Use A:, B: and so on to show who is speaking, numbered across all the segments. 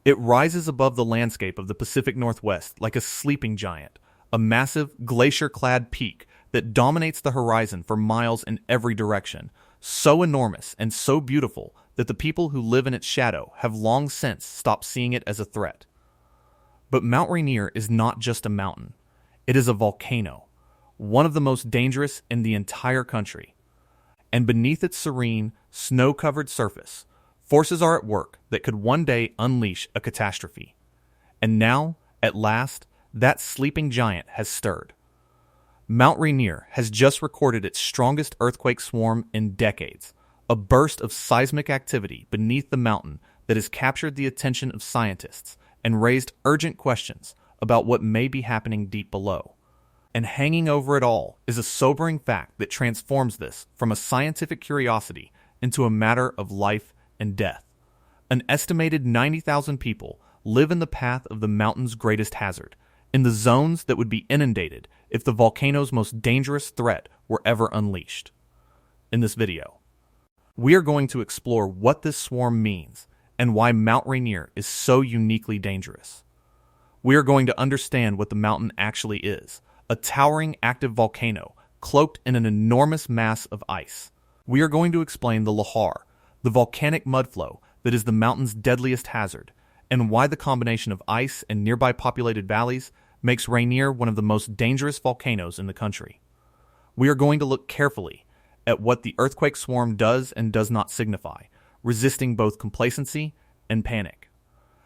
A: It rises above the landscape of the Pacific Northwest like a sleeping giant, a massive glacier-clad peak that dominates the horizon for miles in every direction, so enormous and so beautiful that the people who live in its shadow have long since stopped seeing it as a threat. But Mount Rainier is not just a mountain. It is a volcano, one of the most dangerous in the entire country. And beneath its serene, snow-covered surface, forces are at work that could one day unleash a catastrophe. And now, at last, that sleeping giant has stirred. Mount Rainier has just recorded its strongest earthquake swarm in decades, a burst of seismic activity beneath the mountain that has captured the attention of scientists and raised urgent questions about what may be happening deep below. And hanging over it all is a sobering fact that transforms this from a scientific curiosity into a matter of life and death. An estimated 90,000 people live in the path of the mountain's greatest hazard, in the zones that would be inundated if the volcano's most dangerous threat were ever unleashed. In this video, we are going to explore what this swarm means and why Mount Rainier is so uniquely dangerous. We are going to understand what the mountain actually is, a towering active volcano cloaked in an enormous mass of ice. We are going to explain the Lahar, the volcanic mudflow that is the mountain's deadliest hazard, and why the combination of ice and nearby populated valleys makes Rainier one of the most dangerous volcanoes in the country. We are going to look carefully at what the earthquake swarm does and does not signify, resisting both complacency and panic.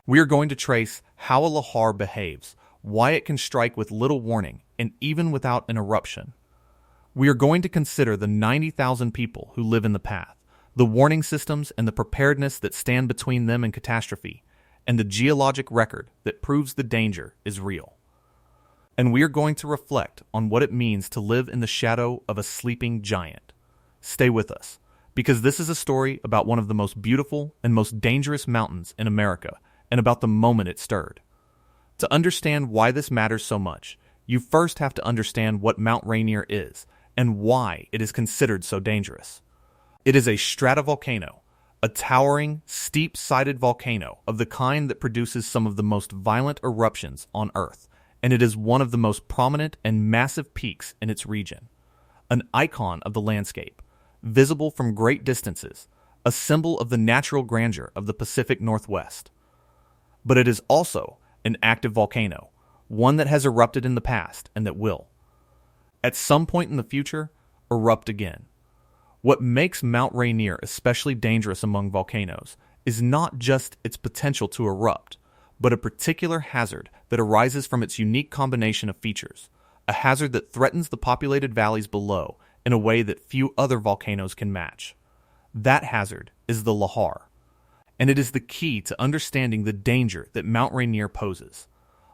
A: We are going to trace how a Lahar behaves, why it can strike with little warning and even without an eruption. We are going to consider the 90,000 people who live in the path, the warning systems and the preparedness that stand between them and catastrophe, and the geologic record that proves the danger is real. And we are going to reflect on what it means to live in the shadow of a sleeping giant. Stay with us, because this is a story about one of the most beautiful and most dangerous mountains in America, and about the moment it stirred. To understand why this matters so much, you first have to understand what Mount Rainier is, and why it is considered so dangerous. It is a stratovolcano, a towering, steep-sided volcano of the kind that produces some of the most violent eruptions on Earth, and it is one of the most prominent and massive peaks in its region. An icon of the landscape, visible from great distances, a symbol of the natural grandeur of the Pacific Northwest. But it is also an active volcano, one that has erupted in the past and that will, at some point in the future, erupt again. What makes Mount Rainier especially dangerous among volcanoes is not just its potential to erupt, but a particular hazard that arises from its unique combination of features, a hazard that threatens the populated valleys below in a way that few other volcanoes can match. That hazard is the Lahar, and it is the key to understanding the danger that Mount Rainier poses.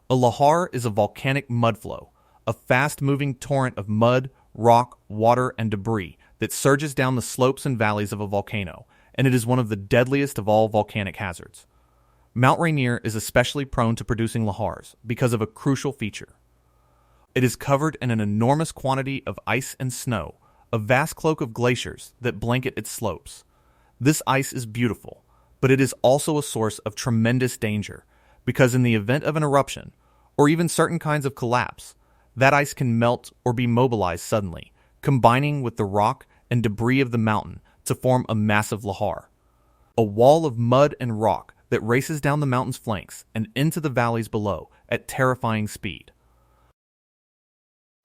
A: A Lahar is a volcanic mudflow, a fast-moving torrent of mud, rock, water, and debris that surges down the slopes and valleys of a volcano, and it is one of the deadliest of all volcanic hazards. Mount Rainier is especially prone to producing lahars because of a crucial feature. It is covered in an enormous quantity of ice and snow, a vast cloak of glaciers that blanket its slopes. This ice is beautiful, but it is also a source of tremendous danger, because in the event of an eruption, or even certain kinds of collapse, that ice can melt or be mobilized suddenly, combining with the rock and debris of the mountain to form a massive lahar, a wall of mud and rock that races down the mountain's flanks and into the valleys below at terrifying speed.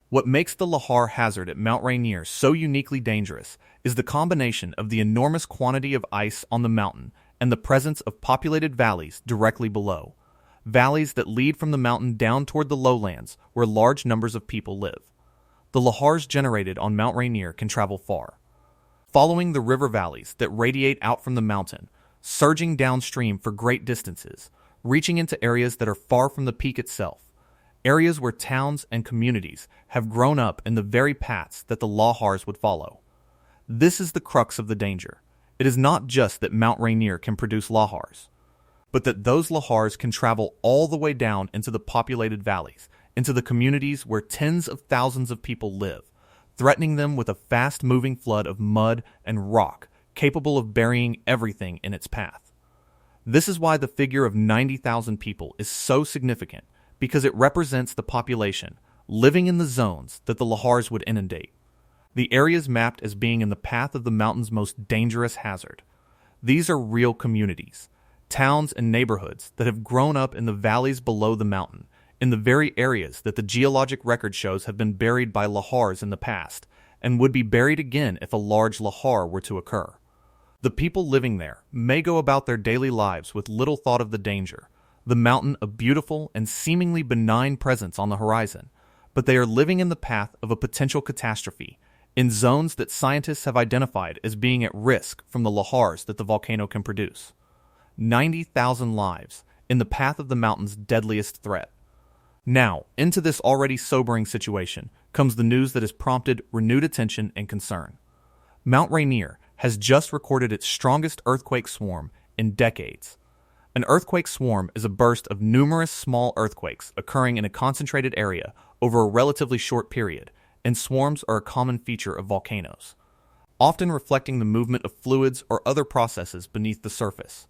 A: What makes the Lahar hazard at Mount Rainier so uniquely dangerous is the combination of the enormous quantity of ice on the mountain and the presence of populated valleys directly below, valleys that lead from the mountain down toward the lowlands where large numbers of people live. The lahars generated on Mount Rainier can travel far, following the river valleys that radiate out from the mountain, surging downstream for great distances, reaching into areas that are far from the peak itself, areas where towns and communities have grown up in the very paths that the lahars would follow. This is the crux of the danger. It is not just that Mount Rainier can produce lahars, but that those lahars can travel all the way down into the populated valleys, into the communities where tens of thousands of people live, threatening them with a fast-moving flood of mud and rock capable of burying everything in its path. This is why the figure of 90,000 people is so significant, because it represents the population living in the zones that the Lahars would inundate. The areas mapped as being in the path of the mountain's most dangerous hazard. These are real communities, towns and neighborhoods that have grown up in the valleys below the mountain, in the very areas that the geologic record shows have been buried by Lahars in the past, and would be buried again if a large Lahar were to occur. The people living there may go about their daily lives with little thought of the danger, the mountain a beautiful and seemingly benign presence on the horizon, but they are living in the path of a potential catastrophe, in zones that scientists have identified as being at risk from the Lahars that the volcano can produce. 90,000 lives in the path of the mountain's deadliest threat. Now, into this already sobering situation comes the news that has prompted renewed attention and concern. Mount Rainier has just recorded its strongest earthquake swarm in decades. An earthquake swarm is a burst of numerous small earthquakes occurring in a concentrated area over a relatively short period, and swarms are a common feature of volcanoes, often reflecting the movement of fluids or other processes beneath the surface.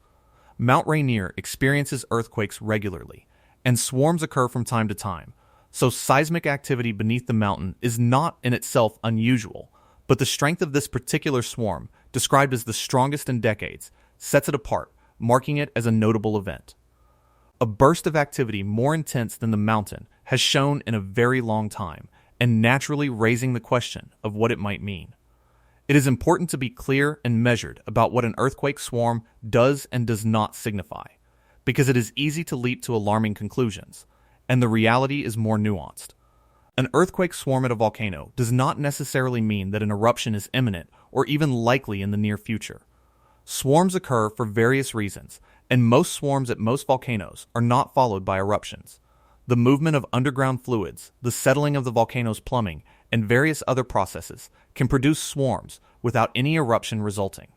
A: Mount Rainier experiences earthquakes regularly, and swarms occur from time to time, so seismic activity beneath the mountain is not in itself unusual, but the strength of this particular swarm, described as the strongest in decades, sets it apart, marking it as a notable event. A burst of activity more intense than the mountain has shown in a very long time, and naturally raising the question of what it might mean. It is important to be clear and measured about what an earthquake swarm does and does not signify, because it is easy to leap to alarming conclusions, and the reality is more nuanced. An earthquake swarm at a volcano does not necessarily mean that an eruption is imminent or even likely in the near future. Swarms occur for various reasons, and most swarms at most volcanoes are not followed by eruptions. The movement of underground fluids, the settling of the volcano's plumbing, and various other processes can produce swarms without any eruption resulting.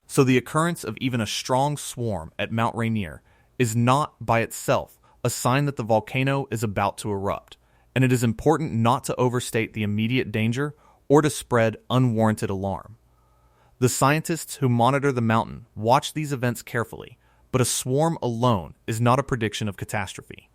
A: So the occurrence of even a strong swarm at Mount Rainier is not by itself a sign that the volcano is about to erupt, and it is important not to overstate the immediate danger or to spread unwarranted alarm. The scientists who monitor the mountain watch these events carefully, but a swarm alone is not a prediction of catastrophe.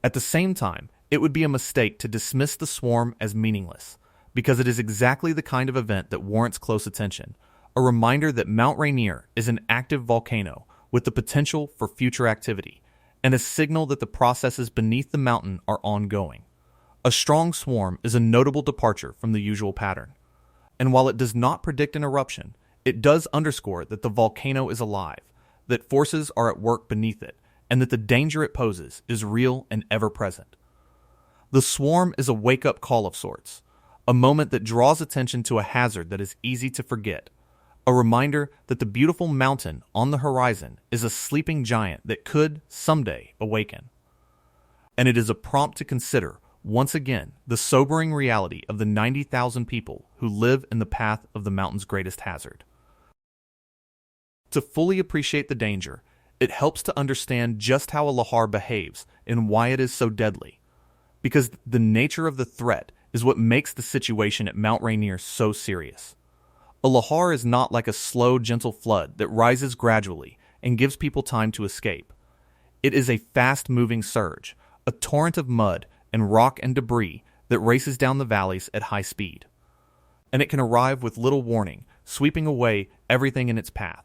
A: At the same time, it would be a mistake to dismiss the swarm as meaningless, because it is exactly the kind of event that warrants close attention, a reminder that Mount Rainier is an active volcano with the potential for future activity, and a signal that the processes beneath the mountain are ongoing. A strong swarm is a notable departure from the usual pattern, and while it does not predict an eruption, it does underscore that the volcano is alive, that forces are at work beneath it, and that the danger it poses is real and ever-present. The swarm is a wake-up call of sorts, a moment that draws attention to a hazard that is easy to forget, a reminder that the beautiful mountain on the horizon is a sleeping giant that could, someday, awaken. And it is a prompt to consider, once again, the sobering reality of the 90,000 people who live in the path of the mountain's greatest hazard. To fully appreciate the danger, it helps to understand just how a Lahar behaves and why it is so deadly, because the nature of the threat is what makes the situation at Mount Rainier so serious. A Lahar is not like a slow, gentle flood that rises gradually and gives people time to escape. It is a fast-moving surge, a torrent of mud and rock and debris that races down the valleys at high speed. And it can arrive with little warning, sweeping away everything in its path.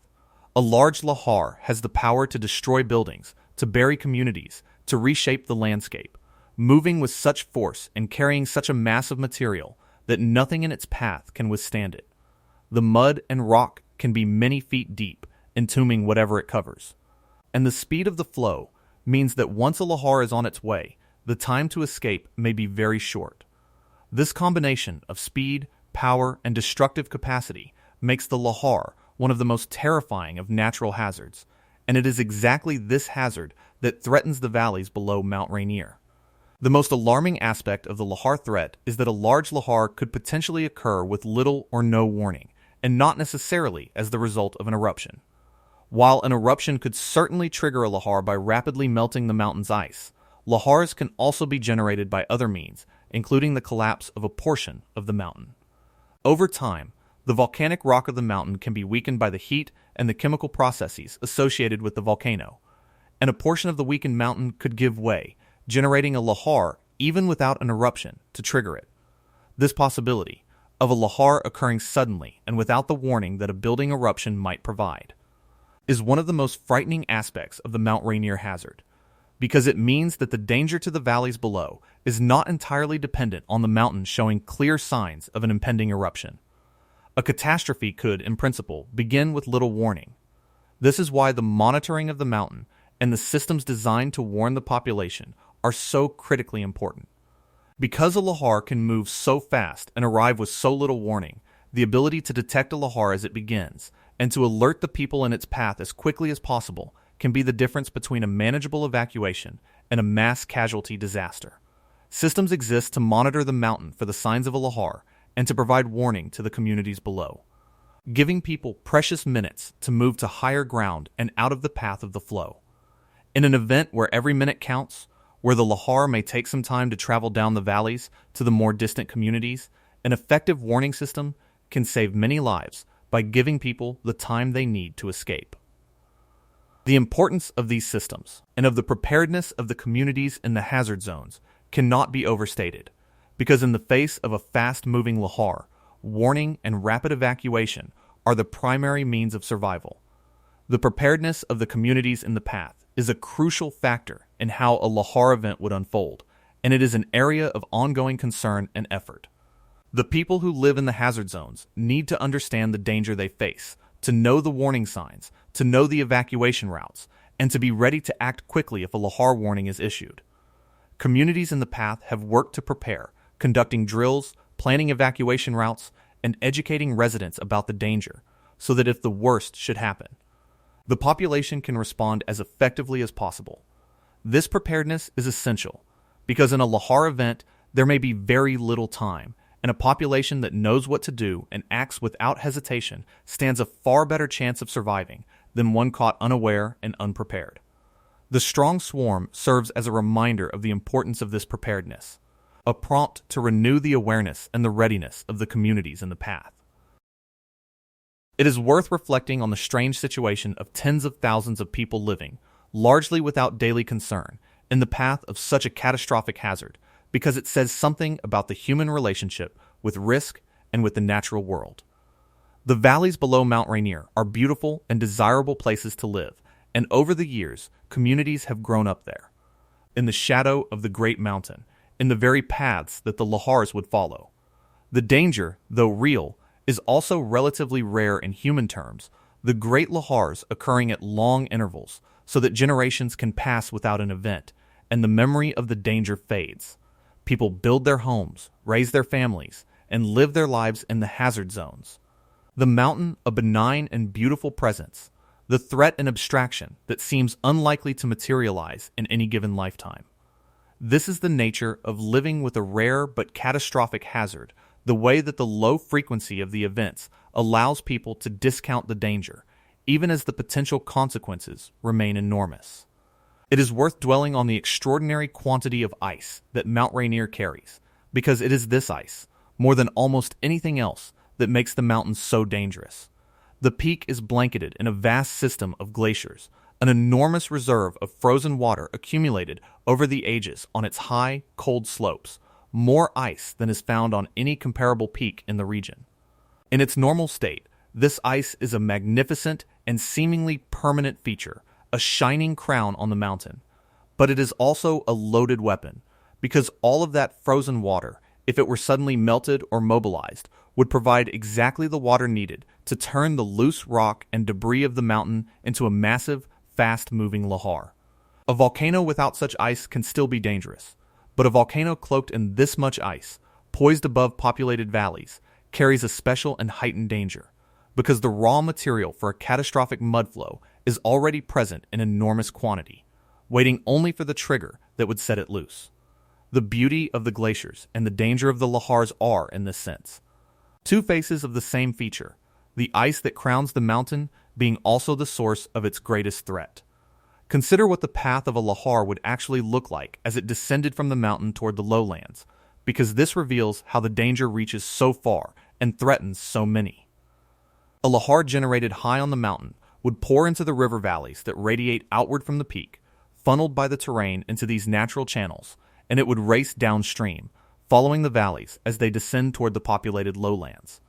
A: A large Lahar has the power to destroy buildings, to bury communities, to reshape the landscape, moving with such force and carrying such a mass of material that nothing in its path can withstand it. The mud and rock can be many feet deep, entombing whatever it covers. And the speed of the flow means that once a Lahar is on its way, the time to escape may be very short. This combination of speed, power, and destructive capacity makes the Lahar one of the most terrifying of natural hazards, and it is exactly this hazard that threatens the valleys below Mount Rainier. The most alarming aspect of the Lahar threat is that a large Lahar could potentially occur with little or no warning, and not necessarily as the result of an eruption. While an eruption could certainly trigger a Lahar by rapidly melting the mountain's ice, Lahars can also be generated by other means, including the collapse of a portion of the mountain. Over time, the volcanic rock of the mountain can be weakened by the heat and the chemical processes associated with the volcano, and a portion of the weakened mountain could give way, generating a lahar even without an eruption to trigger it. This possibility of a lahar occurring suddenly and without the warning that a building eruption might provide is one of the most frightening aspects of the Mount Rainier hazard, because it means that the danger to the valleys below is not entirely dependent on the mountain showing clear signs of an impending eruption. A catastrophe could, in principle, begin with little warning. This is why the monitoring of the mountain and the systems designed to warn the population are so critically important. Because a lahar can move so fast and arrive with so little warning, the ability to detect a lahar as it begins and to alert the people in its path as quickly as possible can be the difference between a manageable evacuation and a mass casualty disaster. Systems exist to monitor the mountain for the signs of a lahar and to provide warning to the communities below, giving people precious minutes to move to higher ground and out of the path of the flow. In an event where every minute counts, where the lahar may take some time to travel down the valleys to the more distant communities, an effective warning system can save many lives by giving people the time they need to escape. The importance of these systems and of the preparedness of the communities in the hazard zones cannot be overstated, because in the face of a fast-moving lahar, warning and rapid evacuation are the primary means of survival. The preparedness of the communities in the path is a crucial factor in how a lahar event would unfold, and it is an area of ongoing concern and effort. The people who live in the hazard zones need to understand the danger they face, to know the warning signs, to know the evacuation routes, and to be ready to act quickly if a lahar warning is issued. Communities in the path have worked to prepare, conducting drills, planning evacuation routes, and educating residents about the danger, so that if the worst should happen, the population can respond as effectively as possible. This preparedness is essential, because in a lahar event, there may be very little time, and a population that knows what to do and acts without hesitation stands a far better chance of surviving than one caught unaware and unprepared. The strong swarm serves as a reminder of the importance of this preparedness, a prompt to renew the awareness and the readiness of the communities in the path. It is worth reflecting on the strange situation of tens of thousands of people living, largely without daily concern, in the path of such a catastrophic hazard, because it says something about the human relationship with risk and with the natural world. The valleys below Mount Rainier are beautiful and desirable places to live, and over the years, communities have grown up there, in the shadow of the great mountain, in the very paths that the lahars would follow. The danger, though real, is also relatively rare in human terms, the great lahars occurring at long intervals so that generations can pass without an event, and the memory of the danger fades. People build their homes, raise their families, and live their lives in the hazard zones. The mountain, a benign and beautiful presence, the threat and abstraction that seems unlikely to materialize in any given lifetime. This is the nature of living with a rare but catastrophic hazard, the way that the low frequency of the events allows people to discount the danger, even as the potential consequences remain enormous. It is worth dwelling on the extraordinary quantity of ice that Mount Rainier carries, because it is this ice, more than almost anything else, that makes the mountain so dangerous. The peak is blanketed in a vast system of glaciers, an enormous reserve of frozen water accumulated over the ages on its high, cold slopes, more ice than is found on any comparable peak in the region. In its normal state, this ice is a magnificent and seemingly permanent feature, a shining crown on the mountain. But it is also a loaded weapon, because all of that frozen water, if it were suddenly melted or mobilized, would provide exactly the water needed to turn the loose rock and debris of the mountain into a massive, fast-moving lahar. A volcano without such ice can still be dangerous, but a volcano cloaked in this much ice, poised above populated valleys, carries a special and heightened danger, because the raw material for a catastrophic mudflow is already present in enormous quantity, waiting only for the trigger that would set it loose. The beauty of the glaciers and the danger of the lahars are, in this sense, two faces of the same feature, the ice that crowns the mountain being also the source of its greatest threat. Consider what the path of a lahar would actually look like as it descended from the mountain toward the lowlands, because this reveals how the danger reaches so far and threatens so many. A lahar generated high on the mountain would pour into the river valleys that radiate outward from the peak, funneled by the terrain into these natural channels, and it would race downstream, following the valleys as they descend toward the populated lowlands.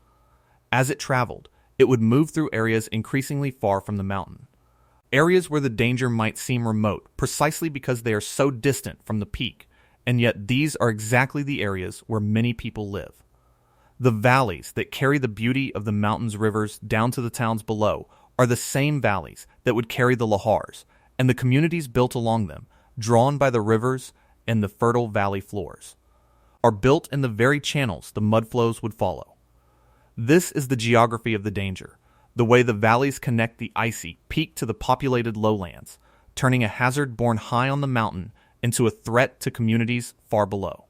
A: As it traveled, it would move through areas increasingly far from the mountain. Areas where the danger might seem remote precisely because they are so distant from the peak, and yet these are exactly the areas where many people live. The valleys that carry the beauty of the mountain's rivers down to the towns below are the same valleys that would carry the Lahars, and the communities built along them, drawn by the rivers and the fertile valley floors, are built in the very channels the mudflows would follow. This is the geography of the danger, the way the valleys connect the icy peak to the populated lowlands, turning a hazard born high on the mountain into a threat to communities far below.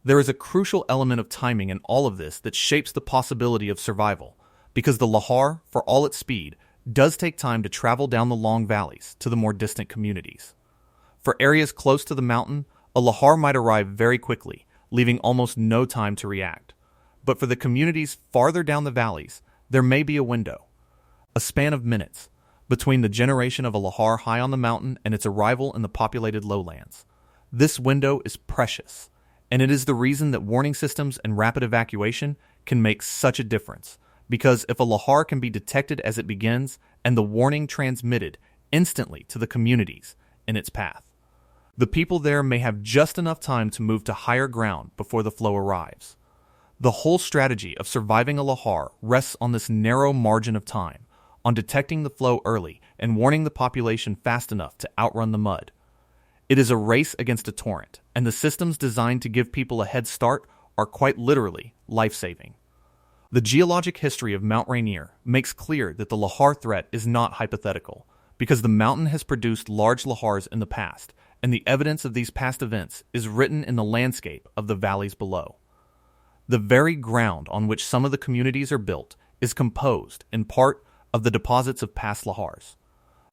A: There is a crucial element of timing in all of this that shapes the possibility of survival, because the Lahar, for all its speed, does take time to travel down the long valleys to the more distant communities. For areas close to the mountain, a Lahar might arrive very quickly, leaving almost no time to react. But for the communities farther down the valleys, there may be a window, a span of minutes, between the generation of a Lahar high on the mountain and its arrival in the populated lowlands. This window is precious, and it is the reason that warning systems and rapid evacuation can make such a difference, because if a Lahar can be detected as it begins and the warning transmitted instantly to the communities in its path, the people there may have just enough time to move to higher ground before the flow arrives. The whole strategy of surviving a Lahar rests on this narrow margin of time, on detecting the flow early and warning the population fast enough to outrun the mud. It is a race against a torrent, and the systems designed to give people a head start are quite literally life-saving. The geologic history of Mount Rainier makes clear that the Lahar threat is not hypothetical, because the mountain has produced large Lahars in the past, and the evidence of these past events is written in the landscape of the valleys below. The very ground on which some of the communities are built is composed, in part, of the deposits of past Lahars,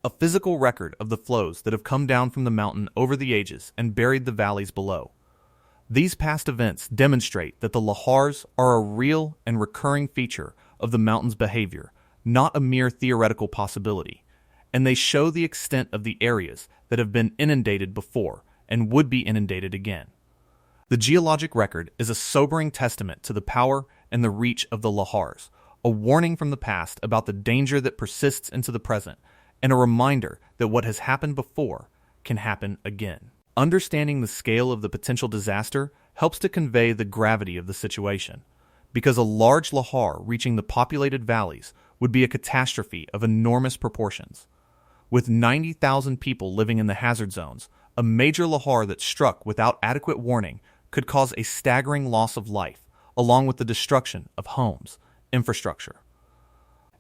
A: a physical record of the flows that have come down from the mountain over the ages and buried the valleys below. These past events demonstrate that the Lahars are a real and recurring feature of the mountain's behavior, not a mere theoretical possibility, and they show the extent of the areas that have been inundated before and would be inundated again. The geologic record is a sobering testament to the power and the reach of the Lahars, a warning from the past about the danger that persists into the present, and a reminder that what has happened before can happen again. Understanding the scale of the potential disaster helps to convey the gravity of the situation, because a large Lahar reaching the populated valleys would be a catastrophe of enormous proportions. With 90,000 people living in the hazard zones, a major Lahar that struck without adequate warning could cause a staggering loss of life, along with the destruction of homes, infrastructure,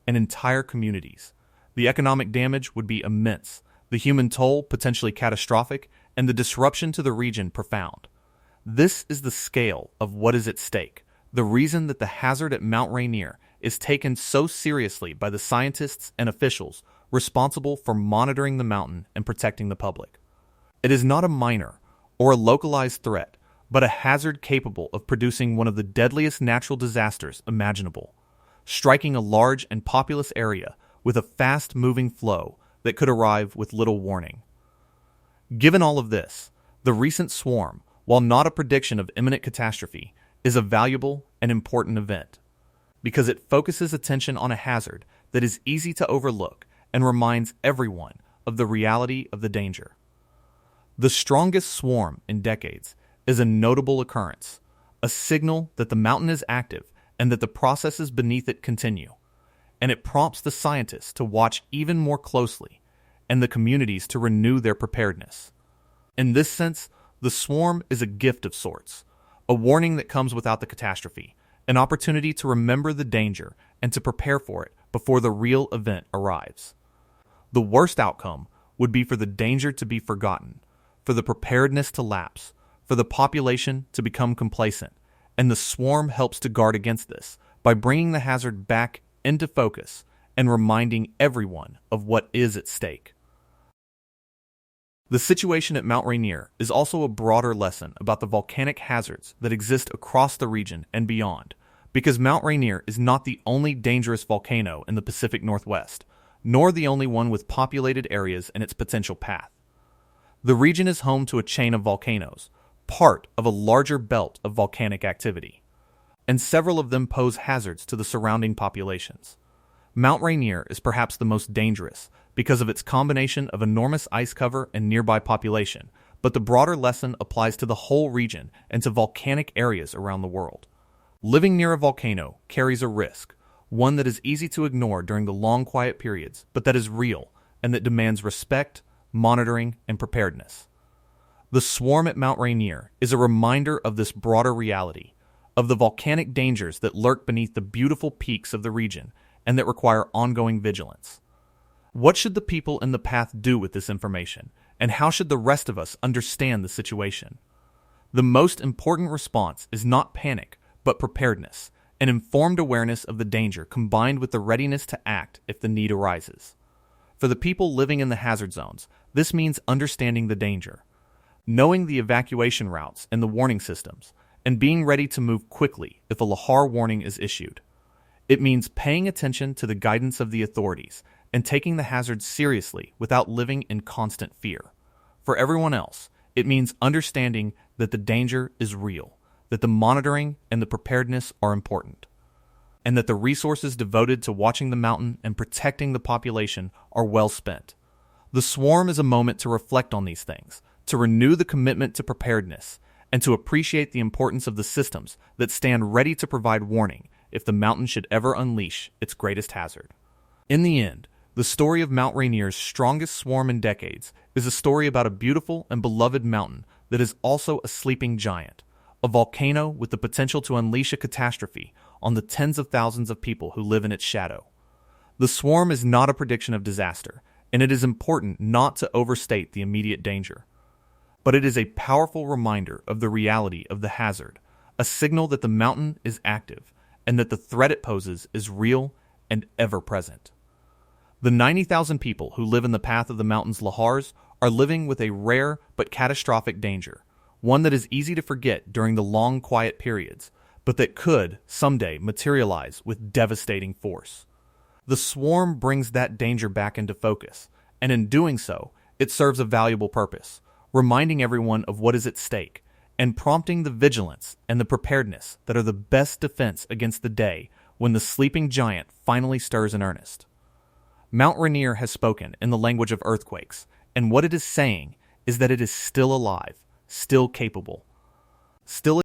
A: and entire communities. The economic damage would be immense, the human toll potentially catastrophic, and the disruption to the region profound. This is the scale of what is at stake, the reason that the hazard at Mount Rainier is taken so seriously by the scientists and officials responsible for monitoring the mountain and protecting the public. It is not a minor or a localized threat, but a hazard capable of producing one of the deadliest natural disasters imaginable, striking a large and populous area with a fast-moving flow that could arrive with little warning. Given all of this, the recent swarm, while not a prediction of imminent catastrophe, is a valuable and important event, because it focuses attention on a hazard that is easy to overlook and reminds everyone of the reality of the danger. The strongest swarm in decades is a notable occurrence, a signal that the mountain is active and that the processes beneath it continue, and it prompts the scientists to watch even more closely and the communities to renew their preparedness. In this sense, the swarm is a gift of sorts, a warning that comes without the catastrophe, an opportunity to remember the danger and to prepare for it before the real event arrives. The worst outcome would be for the danger to be forgotten, for the preparedness to lapse, for the population to become complacent, and the swarm helps to guard against this by bringing the hazard back into focus and reminding everyone of what is at stake. The situation at Mount Rainier is also a broader lesson about the volcanic hazards that exist across the region and beyond, because Mount Rainier is not the only dangerous volcano in the Pacific Northwest, nor the only one with populated areas in its potential path. The region is home to a chain of volcanoes, part of a larger belt of volcanic activity, and several of them pose hazards to the surrounding populations. Mount Rainier is perhaps the most dangerous because of its combination of enormous ice cover and nearby population, but the broader lesson applies to the whole region and to volcanic areas around the world. Living near a volcano carries a risk, one that is easy to ignore during the long quiet periods, but that is real and that demands respect, monitoring, and preparedness. The swarm at Mount Rainier is a reminder of this broader reality, of the volcanic dangers that lurk beneath the beautiful peaks of the region and that require ongoing vigilance. What should the people in the path do with this information, and how should the rest of us understand the situation? The most important response is not panic, but preparedness, an informed awareness of the danger combined with the readiness to act if the need arises. For the people living in the hazard zones, this means understanding the danger, knowing the evacuation routes and the warning systems, and being ready to move quickly if a Lahar warning is issued. It means paying attention to the guidance of the authorities and taking the hazards seriously without living in constant fear. For everyone else, it means understanding that the danger is real, that the monitoring and the preparedness are important, and that the resources devoted to watching the mountain and protecting the population are well spent. The swarm is a moment to reflect on these things, to renew the commitment to preparedness, and to appreciate the importance of the systems that stand ready to provide warning if the mountain should ever unleash its greatest hazard. In the end, the story of Mount Rainier's strongest swarm in decades is a story about a beautiful and beloved mountain that is also a sleeping giant, a volcano with the potential to unleash a catastrophe on the tens of thousands of people who live in its shadow. The swarm is not a prediction of disaster, and it is important not to overstate the immediate danger. But it is a powerful reminder of the reality of the hazard, a signal that the mountain is active, and that the threat it poses is real and ever-present. The 90,000 people who live in the path of the mountain's Lahars are living with a rare but catastrophic danger, one that is easy to forget during the long quiet periods, but that could, someday, materialize with devastating force. The swarm brings that danger back into focus, and in doing so, it serves a valuable purpose, reminding everyone of what is at stake, and prompting the vigilance and the preparedness that are the best defense against the day when the sleeping giant finally stirs in earnest. Mount Rainier has spoken in the language of earthquakes, and what it is saying is that it is still alive, still capable, still